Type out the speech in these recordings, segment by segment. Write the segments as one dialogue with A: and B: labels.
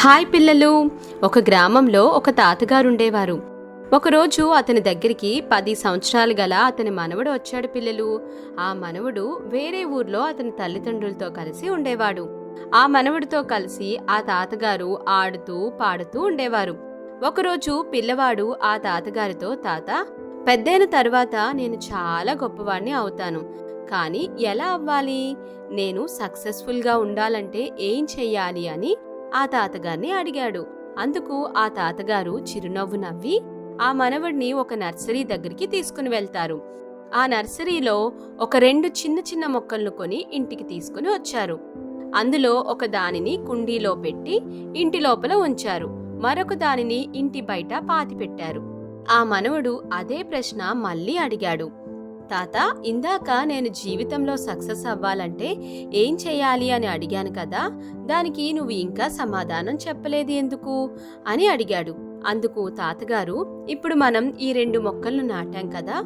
A: Hi పిల్లలు. ఒక గ్రామంలో ఒక తాతగారు ఉండేవారు. ఒకరోజు అతని దగ్గరికి 10 సంవత్సరాలు గల అతని మనవడు వచ్చాడు పిల్లలు. ఆ మనవడు వేరే ఊర్లో అతని తల్లిదండ్రులతో కలిసి ఉండేవాడు. ఆ మనవడితో కలిసి ఆ తాతగారు ఆడుతూ పాడుతూ ఉండేవారు. ఒకరోజు పిల్లవాడు ఆ తాతగారితో, తాత, పెద్దయిన తర్వాత నేను చాలా గొప్పవాణ్ణి అవుతాను, కానీ ఎలా అవ్వాలి? నేను సక్సెస్ఫుల్గా ఉండాలంటే ఏం చెయ్యాలి అని ఆ తాతగారిని అడిగాడు. అందుకు ఆ తాతగారు చిరునవ్వు నవ్వి ఆ మనవడిని ఒక నర్సరీ దగ్గరికి తీసుకుని వెళ్తారు. ఆ నర్సరీలో ఒక 2 చిన్న చిన్న మొక్కలను కొని ఇంటికి తీసుకుని వచ్చారు. అందులో ఒక దానిని కుండీలో పెట్టి ఇంటి లోపల ఉంచారు. మరొక దానిని ఇంటి బయట పాతిపెట్టారు. ఆ మనవడు అదే ప్రశ్న మళ్ళీ అడిగాడు. తాత, ఇందాక నేను జీవితంలో సక్సెస్ అవ్వాలంటే ఏం చేయాలి అని అడిగాను కదా, దానికి నువ్వు ఇంకా సమాధానం చెప్పలేదు ఎందుకు అని అడిగాడు. అందుకు తాతగారు, ఇప్పుడు మనం ఈ 2 మొక్కలను నాటాం కదా,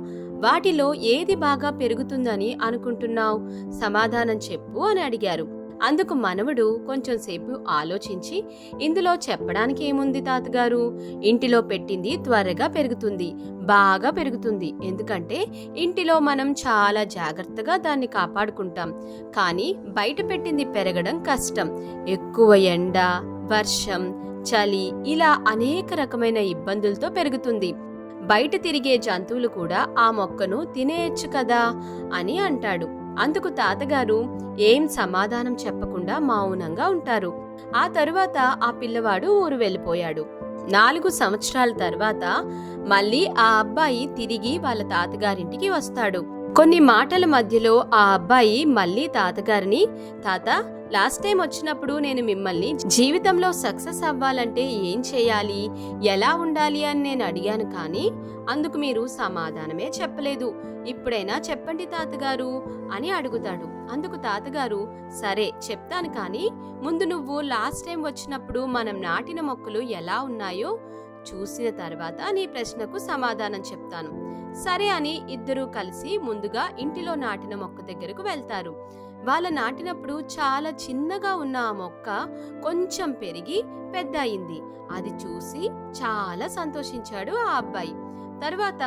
A: వాటిలో ఏది బాగా పెరుగుతుందని అనుకుంటున్నావు? సమాధానం చెప్పు అని అడిగారు. అందుకు మనవడు కొంచెం సేపు ఆలోచించి, ఇందులో చెప్పడానికి ఏముంది తాతగారు, ఇంటిలో పెట్టింది త్వరగా పెరుగుతుంది, బాగా పెరుగుతుంది. ఎందుకంటే ఇంటిలో మనం చాలా జాగ్రత్తగా దాన్ని కాపాడుకుంటాం. కానీ బయట పెట్టింది పెరగడం కష్టం. ఎక్కువ ఎండ, వర్షం, చలి, ఇలా అనేక రకమైన ఇబ్బందులతో పెరుగుతుంది. బయట తిరిగే జంతువులు కూడా ఆ మొక్కను తినేయచ్చు కదా అని అంటాడు. అందుకు తాతగారు ఏం సమాధానం చెప్పకుండా మౌనంగా ఉంటారు. ఆ తరువాత ఆ పిల్లవాడు ఊరు వెళ్ళిపోయాడు. 4 సంవత్సరాల తర్వాత మళ్ళీ ఆ అబ్బాయి తిరిగి వాళ్ళ తాతగారింటికి వస్తాడు. కొన్ని మాటల మధ్యలో ఆ అబ్బాయి మళ్ళీ తాతగారిని, తాత, లాస్ట్ టైం వచ్చినప్పుడు నేను మిమ్మల్ని జీవితంలో సక్సెస్ అవ్వాలంటే ఏం చేయాలి, ఎలా ఉండాలి అని నేను అడిగాను, కానీ అందుకు మీరు సమాధానమే చెప్పలేదు. ఇప్పుడైనా చెప్పండి తాతగారు అని అడుగుతాడు. అందుకు తాతగారు, సరే చెప్తాను, కానీ ముందు నువ్వు లాస్ట్ టైం వచ్చినప్పుడు మనం నాటిన మొక్కలు ఎలా ఉన్నాయో చూసిన తర్వాత నీ ప్రశ్నకు సమాధానం చెప్తాను. సరే అని ఇద్దరూ కలిసి ముందుగా ఇంటిలో నాటిన మొక్క దగ్గరకు వెళ్తారు. వాళ్ళ నాటినప్పుడు చాలా చిన్నగా ఉన్న ఆ మొక్క కొంచెం పెరిగి పెద్ద అయింది. అది చూసి చాలా సంతోషించాడు ఆ అబ్బాయి. తర్వాత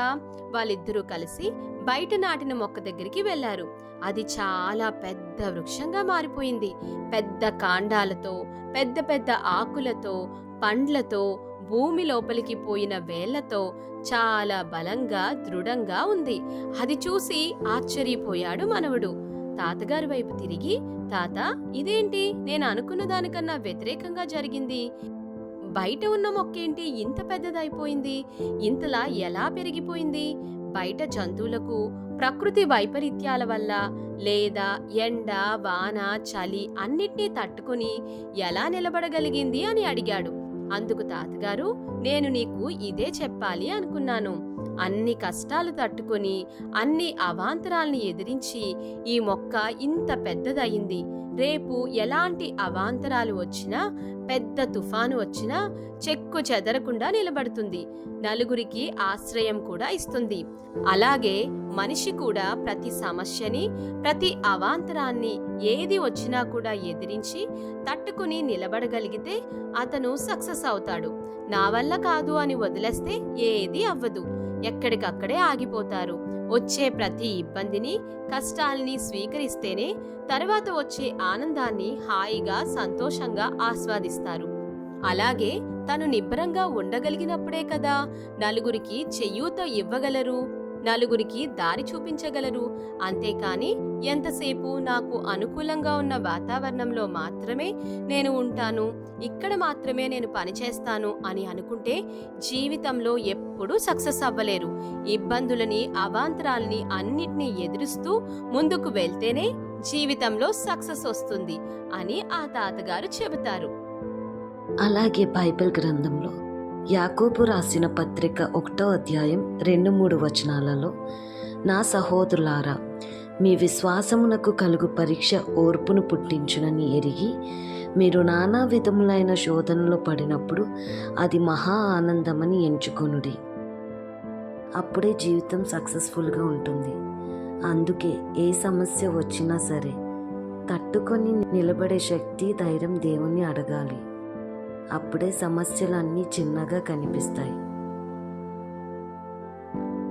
A: వాళ్ళిద్దరూ కలిసి బయట నాటిన మొక్క దగ్గరికి వెళ్లారు. అది చాలా పెద్ద వృక్షంగా మారిపోయింది. పెద్ద కాండాలతో, పెద్ద పెద్ద ఆకులతో, పండ్లతో, భూమి లోపలికి పోయిన వేళ్లతో చాలా బలంగా, దృఢంగా ఉంది. అది చూసి ఆశ్చర్యపోయాడు మనవడు. తాతగారి వైపు తిరిగి, తాత, ఇదేంటి, నేను అనుకున్న దానికన్నా వ్యతిరేకంగా జరిగింది. బయట ఉన్న మొక్కేంటి ఇంత పెద్దదైపోయింది? ఇంతలా ఎలా పెరిగిపోయింది? బయట జంతువులకు, ప్రకృతి వైపరీత్యాల వల్ల, లేదా ఎండ, వాన, చలి అన్నిటినీ తట్టుకుని ఎలా నిలబడగలిగింది అని అడిగాడు. అందుకు తాతగారు, నేను నీకు ఇదే చెప్పాలి అనుకున్నాను. అన్ని కష్టాలు తట్టుకొని, అన్ని అవాంతరాల్ని ఎదిరించి ఈ మొక్క ఇంత పెద్దదయింది. రేపు ఎలాంటి అవాంతరాలు వచ్చినా, పెద్ద తుఫాను వచ్చినా చెక్కు చెదరకుండా నిలబడుతుంది. నలుగురికి ఆశ్రయం కూడా ఇస్తుంది. అలాగే మనిషి కూడా ప్రతి సమస్యని, ప్రతి అవాంతరాన్ని ఏది వచ్చినా కూడా ఎదిరించి తట్టుకుని నిలబడగలిగితే అతను సక్సెస్ అవుతాడు. నా వల్ల కాదు అని వదిలేస్తే ఏది అవ్వదు. ఎక్కడికక్కడే ఆగిపోతారు. వచ్చే ప్రతి ఇబ్బందిని, కష్టాల్ని స్వీకరిస్తేనే తర్వాత వచ్చే ఆనందాన్ని హాయిగా, సంతోషంగా ఆస్వాదిస్తారు. అలాగే తను నిబ్బరంగా ఉండగలిగినప్పుడే కదా నలుగురికి చేయూత ఇవ్వగలరు, నలుగురికి దారి చూపించగలరు. అంతేకాని ఎంతసేపు నాకు అనుకూలంగా ఉన్న వాతావరణంలో మాత్రమే నేను ఉంటాను, ఇక్కడ మాత్రమే నేను పనిచేస్తాను అని అనుకుంటే జీవితంలో ఎప్పుడూ సక్సెస్ అవ్వలేరు. ఇబ్బందులని, అవాంతరాల్ని అన్నిటినీ ఎదురుస్తూ ముందుకు వెళ్తేనే జీవితంలో సక్సెస్ వస్తుంది అని ఆ తాతగారు చెబుతారు.
B: అలాగే బైబిల్ గ్రంథంలో యాకోబు రాసిన పత్రిక 1వ అధ్యాయం 2-3 వచనాలలో, నా సహోదరులారా, మీ విశ్వాసమునకు కలుగు పరీక్ష ఓర్పును పుట్టించునని ఎరిగి మీరు నానా విధములైన శోధనలో పడినప్పుడు అది మహా ఆనందమని ఎంచుకొనుడి. అప్పుడే జీవితం సక్సెస్ఫుల్గా ఉంటుంది. అందుకే ఏ సమస్య వచ్చినా సరే తట్టుకొని నిలబడే శక్తి, ధైర్యం దేవుణ్ణి అడగాలి. అప్పుడే సమస్యలన్నీ చిన్నగా కనిపిస్తాయి.